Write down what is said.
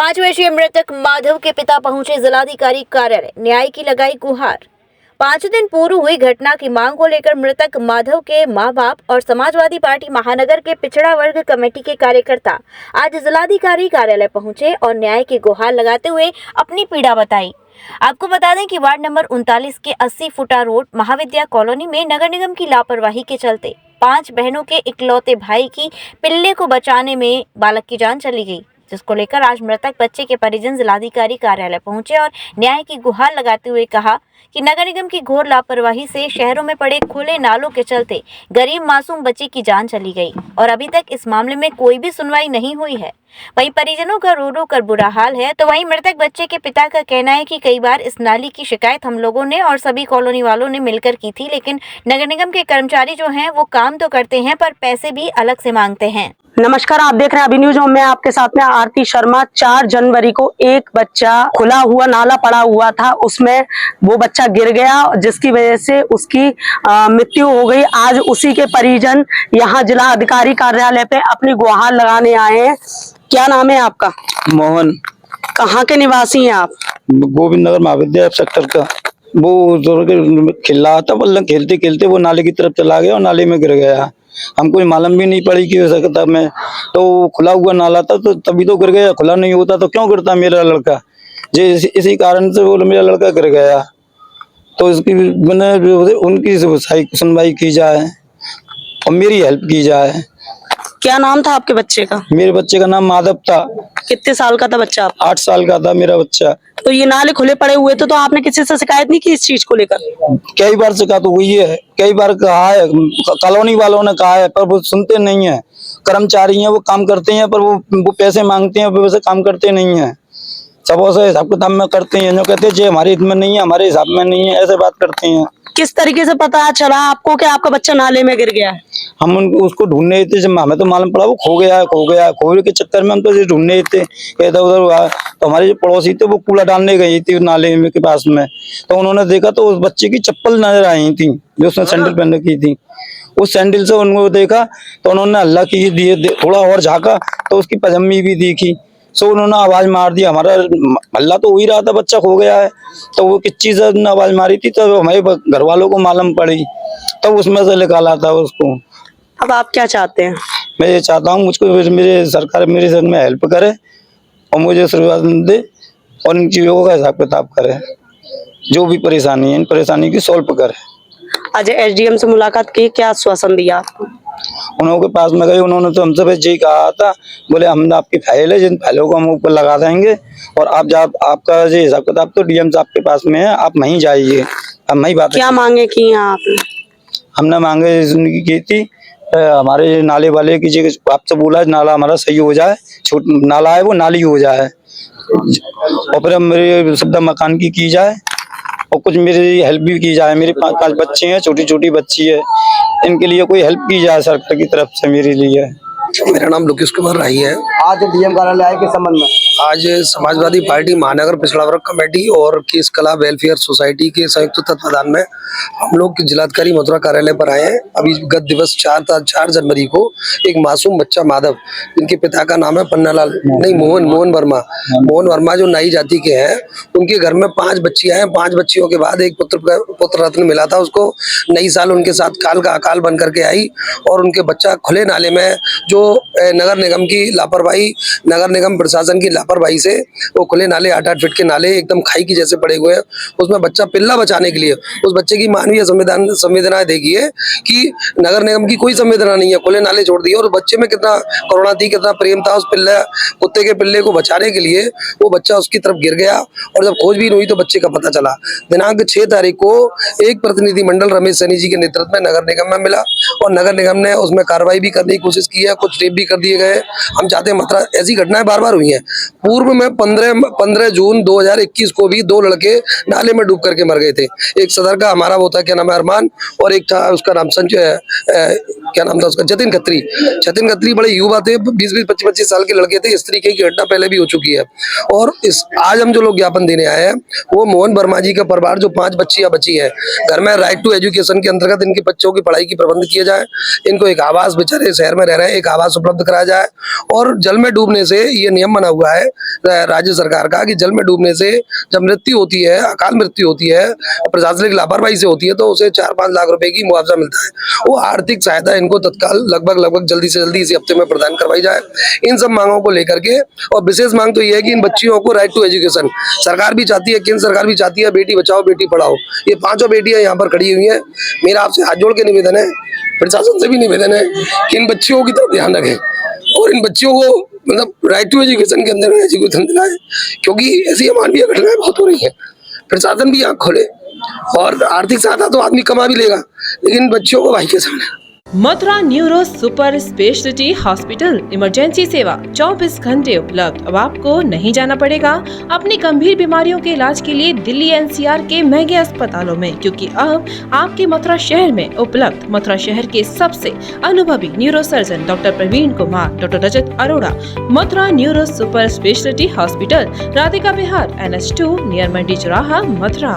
5 वर्षीय मृतक माधव के पिता पहुंचे जिलाधिकारी कार्यालय, न्याय की लगाई गुहार। 5 दिन पूर्व हुई घटना की मांग को लेकर मृतक माधव के मां बाप और समाजवादी पार्टी महानगर के पिछड़ा वर्ग कमेटी के कार्यकर्ता आज जिलाधिकारी कार्यालय पहुंचे और न्याय की गुहार लगाते हुए अपनी पीड़ा बताई। आपको बता दें कि वार्ड नंबर 39 के 80 फुटा रोड महाविद्या कॉलोनी में नगर निगम की लापरवाही के चलते 5 बहनों के इकलौते भाई की पिल्ले को बचाने में बालक की जान चली गई, जिसको लेकर आज मृतक बच्चे के परिजन जिलाधिकारी कार्यालय पहुंचे और न्याय की गुहार लगाते हुए कहा कि नगर निगम की घोर लापरवाही से शहरों में पड़े खुले नालों के चलते गरीब मासूम बच्चे की जान चली गई और अभी तक इस मामले में कोई भी सुनवाई नहीं हुई है। वहीं परिजनों का रो रो कर बुरा हाल है। तो वहीं मृतक बच्चे के पिता का कहना है कि कई बार इस नाली की शिकायत हम लोगों ने और सभी कॉलोनी वालों ने मिलकर की थी, लेकिन नगर निगम के कर्मचारी जो हैं वो काम तो करते हैं पर पैसे भी अलग से मांगते हैं। नमस्कार, आप देख रहे हैं अभी न्यूज। मैं आपके साथ में आरती शर्मा। 4 जनवरी को एक बच्चा खुला हुआ नाला पड़ा हुआ था, उसमें वो बच्चा गिर गया जिसकी वजह से उसकी मृत्यु हो गई। आज उसी के परिजन यहाँ जिला अधिकारी कार्यालय पे अपनी गुहार लगाने आए हैं। क्या नाम है आपका? मोहन। कहाँ के निवासी हैं आप? गोविंद नगर महाविद्यालय सेक्टर का। वो खेल रहा था, बल्ला खेलते खेलते वो नाले की तरफ चला गया और नाले में गिर गया। हमको मालूम भी नहीं पड़ी कि हो सकता मैं तो खुला हुआ नाला था तो तभी तो गिर गया। खुला नहीं होता तो क्यों गिरता मेरा लड़का? इसी कारण से वो मेरा लड़का गिर गया। तो इसकी मैंने उनकी सुनवाई की जाए और मेरी हेल्प की जाए। क्या नाम था आपके बच्चे का? मेरे बच्चे का नाम माधव था। कितने साल का था बच्चा? 8 साल का था मेरा बच्चा। तो ये नाले खुले पड़े हुए थे तो आपने किसी से शिकायत नहीं की इस चीज को लेकर? कई बार शिकायत हुई है, कई बार कहा है, कॉलोनी वालों ने कहा है, पर वो सुनते नहीं है। कर्मचारी हैं, वो काम करते हैं पर वो पैसे मांगते हैं, वैसे काम करते नहीं है। सबों से हिसाब किताब में करते हैं, जो कहते हैं जे हमारे हित में नहीं है, हमारे हिसाब में नहीं है, ऐसे बात करते हैं। किस तरीके से पता चला आपको कि आपका बच्चा नाले में गिर गया है? हम उसको ढूंढने थे, जब हमें तो मालूम पड़ा वो खो गया। खोने के चक्कर में हम तो ढूंढने थे, इधर उधर। तो हमारे जो पड़ोसी थे वो कूड़ा डालने गई थी नाले में के पास में, तो उन्होंने देखा तो उस बच्चे की चप्पल नजर आई थी जो उसने सैंडल पहन रखी थी। उस सैंडल से उनको देखा तो उन्होंने अल्लाह की दिए, थोड़ा और झाँका तो उसकी पजामी भी दिखी। सो उन्होंने आवाज मार दी। हमारा हल्ला तो हो ही रहा था, बच्चा खो गया है। तो वो किस चीज ने आवाज मारी थी तो हमारे घर वालों को मालूम पड़ी, तब उसमें से निकाला था उसको। अब आप क्या चाहते हैं? मैं ये चाहता हूँ मुझको मेरे सरकार मेरे संग में हेल्प करे और मुझे आशीर्वाद दे और इन चीजों का हिसाब किताब करे, जो भी परेशानी है इन परेशानी की सॉल्व करे। आज एसडीएम से मुलाकात की, क्या आश्वासन दिया आपको? उन्होंने के पास में गए, उन्होंने तो हमसे बस यही कहा था, बोले हम आपकी फाइल है, जिन फाइलों को हम ऊपर लगा देंगे और आप जब आपका जो हिसाब किताब तो डीएम साहब के पास में है, आप वहीं जाइए। अब वही बात क्या मांगे की हैं आपने? हमने मांगे की थी हमारे नाले वाले की जगह आपसे बोला नाला हमारा सही हो जाए, छोट नाला है वो नाली हो जाए और फिर मेरे सुविधा मकान की जाए और कुछ मेरी हेल्प भी की जाए। मेरे 5 बच्चे हैं, छोटी छोटी बच्ची है, इनके लिए कोई हेल्प की जाए सरकार की तरफ से मेरे लिए। मेरा नाम लोकेश कुमार राही है। आज डीएम कार्यालय आए के संबंध में आज समाजवादी पार्टी महानगर पिछड़ा वर्ग कमेटी और केस कला वेलफेयर सोसाइटी के संयुक्त तत्वाधान में हम लोग जिलाधिकारी मथुरा कार्यालय पर आए हैं। अभी गत दिवस 4 जनवरी को एक मासूम बच्चा माधव, जिनके पिता का नाम है पन्नालाल नहीं मोहन वर्मा जो नाई जाति के हैं, उनके घर में 5 बच्चियां हैं। 5 बच्चियों के बाद एक पुत्र रत्न मिला था उसको। नई साल उनके साथ काल का अकाल बन करके आई और उनके बच्चा खुले नाले में, जो नगर निगम की लापरवाही, नगर निगम प्रशासन की लापरवाही से वो खुले नाले 8-8 फीट के नाले एकदम खाई की जैसे पड़े हुए हैं। उसमें बच्चा पिल्ला बचाने के लिए उस बच्चे की मानवीय संवेदना देखिए कि नगर निगम की कोई संवेदना नहीं है, खुले नाले छोड़ दिए। और बच्चे में कितना करुणा थी, कितना प्रेम था। उस कुत्ते के पिल्ले को बचाने के लिए वो बच्चा उसकी तरफ गिर गया और जब खोजबीन हुई तो बच्चे का पता चला। दिनांक 6 तारीख को एक प्रतिनिधिमंडल रमेश सैनी जी के नेतृत्व में नगर निगम में मिला और नगर निगम ने उसमें कार्रवाई भी करने की कोशिश की है, कुछ रेप भी कर दिए गए। हम चाहते हैं मात्रा ऐसी घटनाएं बार-बार हुई हैं। पूर्व में 15 जून 2021 को भी 2 लड़के नाले में डूब करके मर गए थे। एक सदर का हमारा वो था, क्या नाम है, अरमान, और एक था उसका नाम संजय, क्या नाम था उसका, जतिन खत्री। बड़े युवा थे, 20-25 साल के लड़के थे। इस तरीके की घटना पहले भी हो चुकी है। और आज हम जो लोग ज्ञापन देने आए हैं वो मोहन वर्मा जी का परिवार, जो 5 बच्चियां बची हैं घर में, राइट टू एजुकेशन के अंतर्गत इनके बच्चों की पढ़ाई की प्रबंध किया जाए। इनको एक आवास, बेचारे शहर में रह रहे हैं, एक आवास उपलब्ध कराया जाए। और जल में डूबने से ये नियम बना हुआ है राज्य सरकार का कि जल में डूबने से जब मृत्यु होती है, अकाल मृत्यु होती है, प्रशासनिक लापरवाही से होती है, तो उसे 4-5 लाख रुपए की मुआवजा मिलता है। वो आर्थिक सहायता इनको तत्काल लगभग जल्दी से जल्दी इसी हफ्ते में प्रदान करवाई जाए। इन सब मांगों को लेकर के, और विशेष मांग तो ये है कि इन बच्चियों को राइट टू एजुकेशन सरकार भी चाहती है, केंद्र सरकार भी चाहती है, बेटी बचाओ बेटी पढ़ाओ। ये 5 बेटियां यहाँ पर खड़ी हुई हैं। मेरा आपसे हाथ जोड़ के निवेदन है, प्रशासन से भी निवेदन है कि इन बच्चियों की तरफ ध्यान रखें और इन बच्चियों को मतलब राइट टू एजुकेशन के अंदर एजुकेशन दिलाएं, क्योंकि ऐसी अमानवीय घटनाएं बहुत हो रही हैं। प्रशासन भी आंख खोले, और आर्थिक सहायता तो आदमी कमा भी लेगा, लेकिन बच्चियों को भाई के सामने। Mathura neuro super speciality hospital emergency सेवा 24 घंटे उपलब्ध। अब आपको नहीं जाना पड़ेगा अपनी गंभीर बीमारियों के इलाज के लिए दिल्ली एनसीआर के महंगे अस्पतालों में, क्योंकि अब आपके मथुरा शहर में उपलब्ध मथुरा शहर के सबसे अनुभवी neuro surgeon doctor Praveen Kumar, doctor Rajat Arora. Mathura neuro super speciality hospital, Radhika Vihar, NH2 near Mandi Chauraha, Mathura.